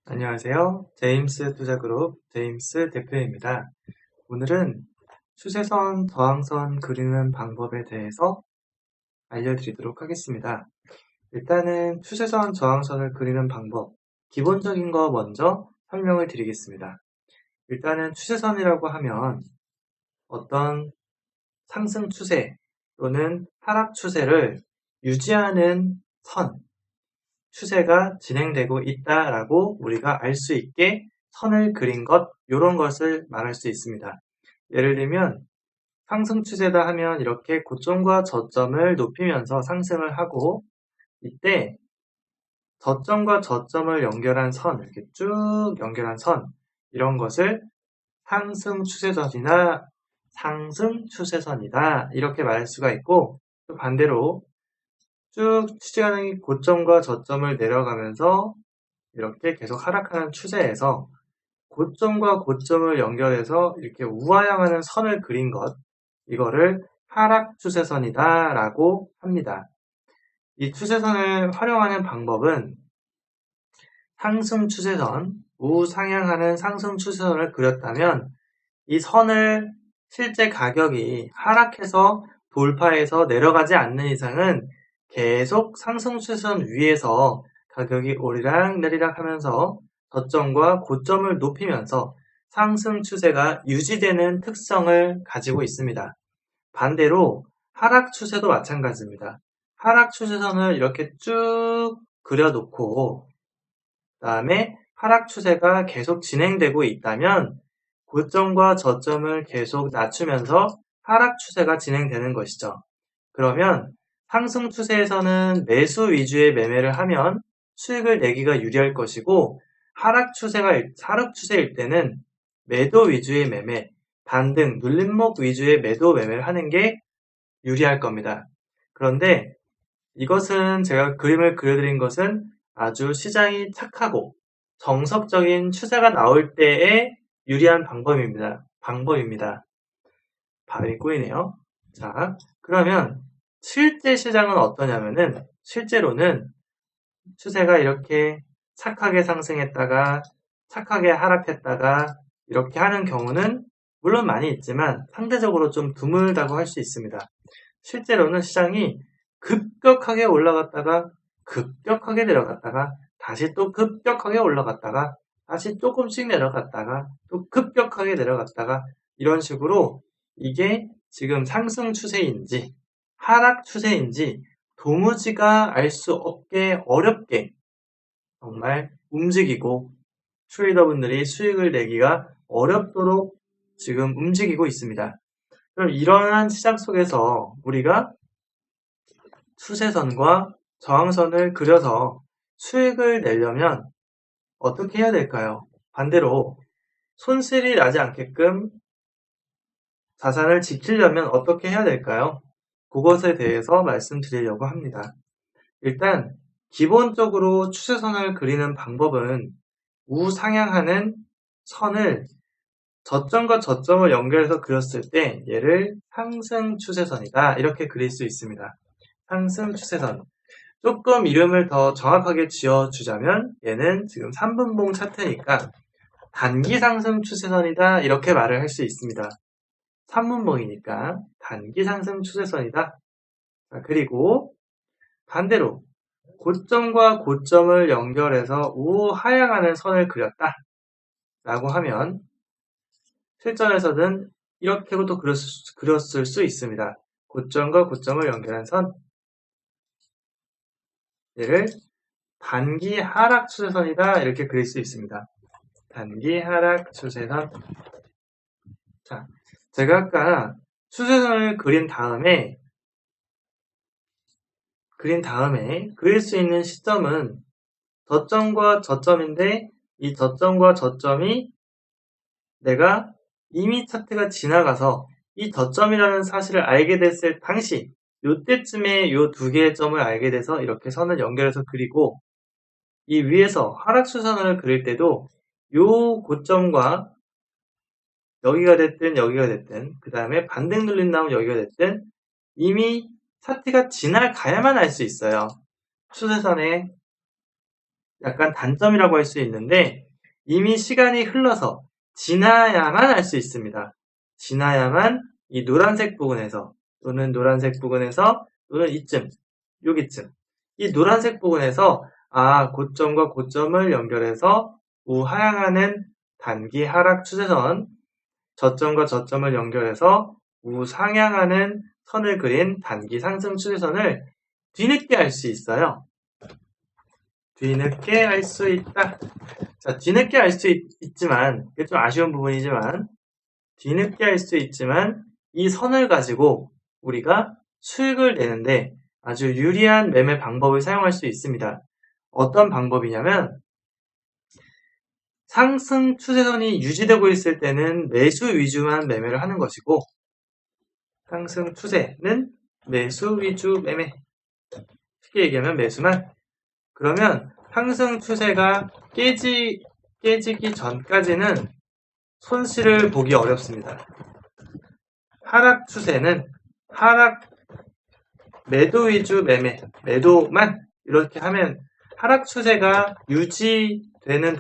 안녕하세요. 제임스 투자그룹 제임스 대표입니다. 오늘은 추세선, 저항선 그리는 방법에 대해서 알려드리도록 하겠습니다. 일단은 추세선, 저항선을 그리는 방법, 기본적인 거 먼저 설명을 드리겠습니다. 일단은 추세선이라고 하면 어떤 상승 추세 또는 하락 추세를 유지하는 선, 추세가 진행되고 있다라고 우리가 알 수 있게 선을 그린 것, 이런 것을 말할 수 있습니다. 예를 들면 상승 추세다 하면 이렇게 고점과 저점을 높이면서 상승을 하고, 이때 저점과 저점을 연결한 선, 이렇게 쭉 연결한 선, 이런 것을 상승 추세선이나 상승 추세선이다 이렇게 말할 수가 있고, 또 반대로 쭉 추진하는 고점과 저점을 내려가면서 이렇게 계속 하락하는 추세에서 고점과 고점을 연결해서 이렇게 우하향하는 선을 그린 것, 이거를 하락 추세선이다 라고 합니다. 이 추세선을 활용하는 방법은 상승 추세선, 우상향하는 상승 추세선을 그렸다면 이 선을 실제 가격이 하락해서 돌파해서 내려가지 않는 이상은 계속 상승 추세선 위에서 가격이 오르락내리락 하면서 저점과 고점을 높이면서 상승 추세가 유지되는 특성을 가지고 있습니다. 반대로 하락 추세도 마찬가지입니다. 하락 추세선을 이렇게 쭉 그려놓고 그다음에 하락 추세가 계속 진행되고 있다면 고점과 저점을 계속 낮추면서 하락 추세가 진행되는 것이죠. 그러면 상승 추세에서는 매수 위주의 매매를 하면 수익을 내기가 유리할 것이고, 하락 추세일 때는 매도 위주의 매매, 반등, 눌림목 위주의 매도 매매를 하는 게 유리할 겁니다. 그런데 이것은 제가 그림을 그려드린 것은 아주 시장이 착하고 정석적인 추세가 나올 때에 유리한 방법입니다. 발이 꼬이네요. 자, 그러면 실제 시장은 어떠냐면은, 실제로는 추세가 이렇게 착하게 상승했다가 착하게 하락했다가 이렇게 하는 경우는 물론 많이 있지만 상대적으로 좀 드물다고 할 수 있습니다. 실제로는 시장이 급격하게 올라갔다가 급격하게 내려갔다가 다시 또 급격하게 올라갔다가 다시 조금씩 내려갔다가 또 급격하게 내려갔다가, 이런 식으로 이게 지금 상승 추세인지 하락 추세인지 도무지가 알 수 없게 어렵게 정말 움직이고, 트레이더분들이 수익을 내기가 어렵도록 지금 움직이고 있습니다. 그럼 이러한 시장 속에서 우리가 추세선과 저항선을 그려서 수익을 내려면 어떻게 해야 될까요? 반대로 손실이 나지 않게끔 자산을 지키려면 어떻게 해야 될까요? 그것에 대해서 말씀드리려고 합니다. 일단 기본적으로 추세선을 그리는 방법은 우상향하는 선을 저점과 저점을 연결해서 그렸을 때 얘를 상승 추세선이다 이렇게 그릴 수 있습니다. 상승 추세선. 조금 이름을 더 정확하게 지어주자면 얘는 지금 3분봉 차트니까 단기 상승 추세선이다 이렇게 말을 할 수 있습니다. 3분봉이니까 단기 상승 추세선이다. 그리고 반대로 고점과 고점을 연결해서 우하향하는 선을 그렸다 라고 하면 실전에서는 이렇게도 그렸을 수 있습니다. 고점과 고점을 연결한 선, 얘를 단기 하락 추세선이다 이렇게 그릴 수 있습니다. 단기 하락 추세선. 자, 제가 아까 추세선을 그린 다음에 그릴 수 있는 시점은 저점과 저점인데, 이 저점과 저점이 내가 이미 차트가 지나가서 이 저점이라는 사실을 알게 됐을 당시 요때쯤에 요 두 개의 점을 알게 돼서 이렇게 선을 연결해서 그리고, 이 위에서 하락 추세선을 그릴 때도 요 고점과 여기가 됐든 그 다음에 반등 눌린 다음 여기가 됐든 이미 차트가 지나가야만 알 수 있어요. 추세선의 약간 단점이라고 할 수 있는데 이미 시간이 흘러서 지나야만 알 수 있습니다. 지나야만 이 노란색 부분에서 또는 노란색 부분에서 또는 이쯤, 여기쯤 이 노란색 부분에서 고점과 고점을 연결해서 우하향하는 단기 하락 추세선, 저점과 저점을 연결해서 우상향하는 선을 그린 단기 상승 추세선을 뒤늦게 알 수 있어요. 뒤늦게 알 수 있다. 자, 뒤늦게 알 수 있지만, 이게 좀 아쉬운 부분이지만, 뒤늦게 알 수 있지만, 이 선을 가지고 우리가 수익을 내는데 아주 유리한 매매 방법을 사용할 수 있습니다. 어떤 방법이냐면, 상승 추세선이 유지되고 있을 때는 매수 위주만 매매를 하는 것이고, 상승 추세는 매수 위주 매매. 쉽게 얘기하면 매수만. 그러면 상승 추세가 깨지기 전까지는 손실을 보기 어렵습니다. 하락 추세는 매도 위주 매매, 매도만 이렇게 하면 하락 추세가 유지되는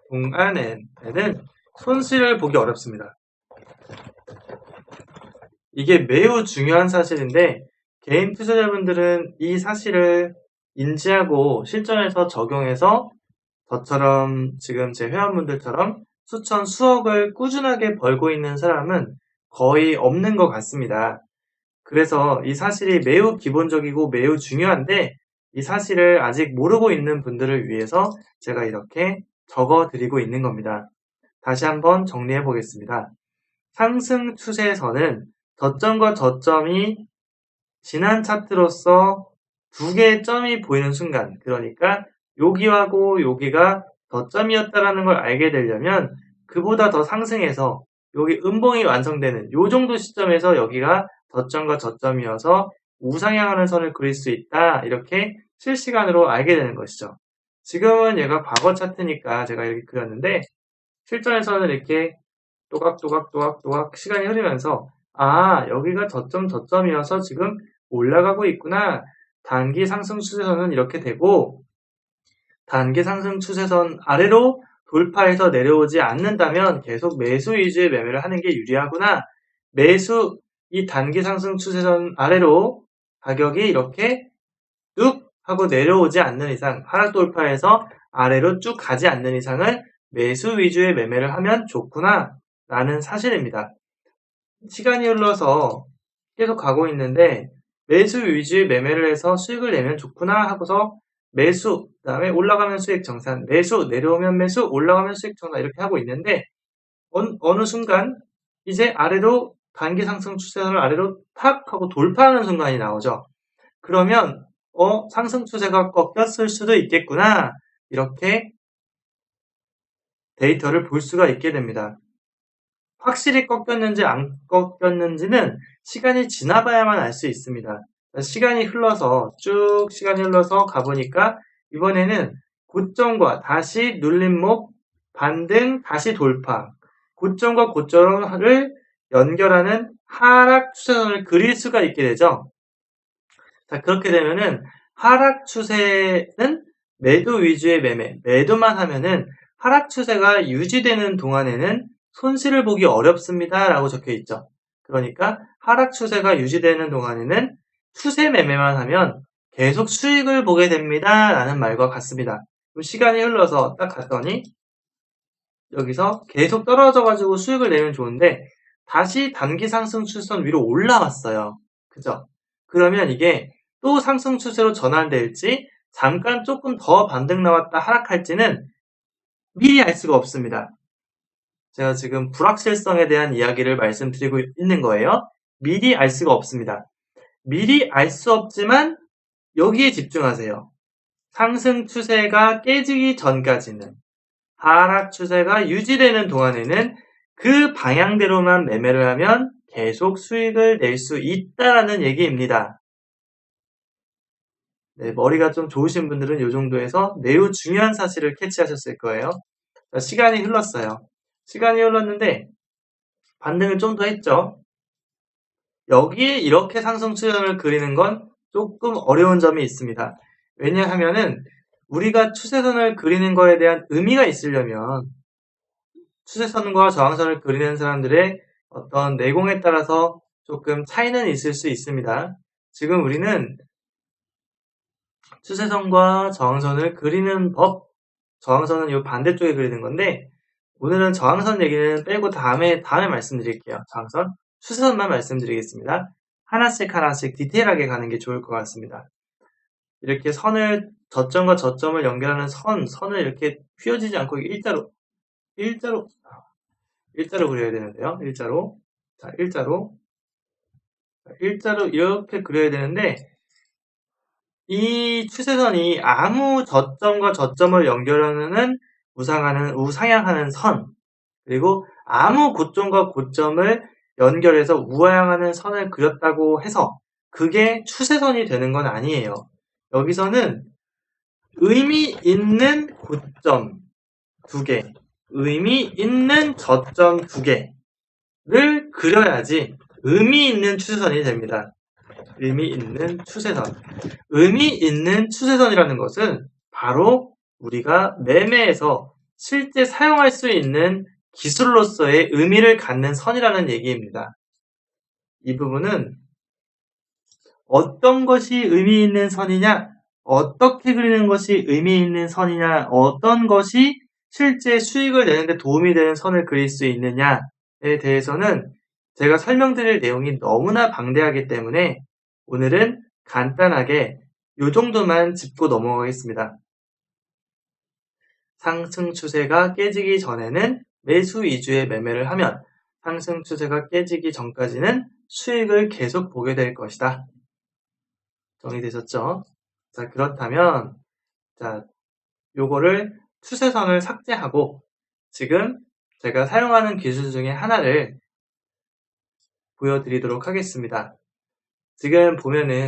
동안에는 손실을 보기 어렵습니다. 이게 매우 중요한 사실인데 개인 투자자분들은 이 사실을 인지하고 실전에서 적용해서 저처럼 지금 제 회원분들처럼 수천, 수억을 꾸준하게 벌고 있는 사람은 거의 없는 것 같습니다. 그래서 이 사실이 매우 기본적이고 매우 중요한데 이 사실을 아직 모르고 있는 분들을 위해서 제가 이렇게 적어드리고 있는 겁니다. 다시 한번 정리해 보겠습니다. 상승 추세선은 저점과 저점이 지난 차트로서 두 개의 점이 보이는 순간, 그러니까 여기하고 여기가 저점이었다라는 걸 알게 되려면 그보다 더 상승해서 여기 음봉이 완성되는 요 정도 시점에서 여기가 저점과 저점이어서 우상향하는 선을 그릴 수 있다. 이렇게 실시간으로 알게 되는 것이죠. 지금은 얘가 과거 차트니까 제가 이렇게 그렸는데 실전에서는 이렇게 또각또각 시간이 흐르면서 여기가 저점이어서 지금 올라가고 있구나. 단기 상승 추세선은 이렇게 되고 단기 상승 추세선 아래로 돌파해서 내려오지 않는다면 계속 매수 위주의 매매를 하는 게 유리하구나. 이 단기 상승 추세선 아래로 가격이 이렇게 뚝 하고 내려오지 않는 이상, 하락 돌파해서 아래로 쭉 가지 않는 이상을 매수 위주의 매매를 하면 좋구나 라는 사실입니다. 시간이 흘러서 계속 가고 있는데 매수 위주의 매매를 해서 수익을 내면 좋구나 하고서 매수, 그 다음에 올라가면 수익 정산, 매수, 내려오면 매수, 올라가면 수익 정산 이렇게 하고 있는데 어느 순간 이제 아래로 단기 상승 추세선을 아래로 탁 하고 돌파하는 순간이 나오죠. 그러면 상승 추세가 꺾였을 수도 있겠구나 이렇게 데이터를 볼 수가 있게 됩니다. 확실히 꺾였는지 안 꺾였는지는 시간이 지나봐야만 알 수 있습니다. 시간이 흘러서 가보니까 이번에는 고점과 다시 눌림목, 반등, 다시 돌파, 고점과 고점을 연결하는 하락 추세선을 그릴 수가 있게 되죠. 자, 그렇게 되면은 하락 추세는 매도 위주의 매도만 하면은 하락 추세가 유지되는 동안에는 손실을 보기 어렵습니다. 라고 적혀 있죠. 그러니까 하락 추세가 유지되는 동안에는 추세 매매만 하면 계속 수익을 보게 됩니다. 라는 말과 같습니다. 그럼 시간이 흘러서 딱 갔더니 여기서 계속 떨어져가지고 수익을 내면 좋은데 다시 단기 상승 추세선 위로 올라왔어요. 그죠? 그러면 이게 또 상승 추세로 전환될지 잠깐 조금 더 반등 나왔다 하락할지는 미리 알 수가 없습니다. 제가 지금 불확실성에 대한 이야기를 말씀드리고 있는 거예요. 미리 알 수가 없습니다. 미리 알 수 없지만 여기에 집중하세요. 상승 추세가 깨지기 전까지는 하락 추세가 유지되는 동안에는 그 방향대로만 매매를 하면 계속 수익을 낼 수 있다라는 얘기입니다. 네, 머리가 좀 좋으신 분들은 이 정도에서 매우 중요한 사실을 캐치하셨을 거예요. 시간이 흘렀어요. 시간이 흘렀는데 반등을 좀 더 했죠. 여기에 이렇게 상승 추세선을 그리는 건 조금 어려운 점이 있습니다. 왜냐하면은 우리가 추세선을 그리는 거에 대한 의미가 있으려면 추세선과 저항선을 그리는 사람들의 어떤 내공에 따라서 조금 차이는 있을 수 있습니다. 지금 우리는 추세선과 저항선을 그리는 법, 저항선은 이 반대쪽에 그리는 건데 오늘은 저항선 얘기는 빼고 다음에 말씀드릴게요. 저항선, 추세선만 말씀드리겠습니다. 하나씩 디테일하게 가는 게 좋을 것 같습니다. 이렇게 선을 저점과 저점을 연결하는 선을 이렇게 휘어지지 않고 일자로 그려야 되는데요. 일자로 이렇게 그려야 되는데 이 추세선이 아무 저점과 저점을 연결하는 우상향하는 선, 그리고 아무 고점과 고점을 연결해서 우하향하는 선을 그렸다고 해서 그게 추세선이 되는 건 아니에요. 여기서는 의미 있는 고점 2개, 의미 있는 저점 2개를 그려야지 의미 있는 추세선이 됩니다. 의미 있는 추세선. 의미 있는 추세선이라는 것은 바로 우리가 매매에서 실제 사용할 수 있는 기술로서의 의미를 갖는 선이라는 얘기입니다. 이 부분은 어떤 것이 의미 있는 선이냐, 어떻게 그리는 것이 의미 있는 선이냐, 어떤 것이 실제 수익을 내는데 도움이 되는 선을 그릴 수 있느냐에 대해서는 제가 설명드릴 내용이 너무나 방대하기 때문에 오늘은 간단하게 이 정도만 짚고 넘어가겠습니다. 상승 추세가 깨지기 전에는 매수 위주의 매매를 하면 상승 추세가 깨지기 전까지는 수익을 계속 보게 될 것이다. 정리되셨죠? 자, 그렇다면 요거를 추세선을 삭제하고 지금 제가 사용하는 기술 중에 하나를 보여드리도록 하겠습니다. 지금 보면은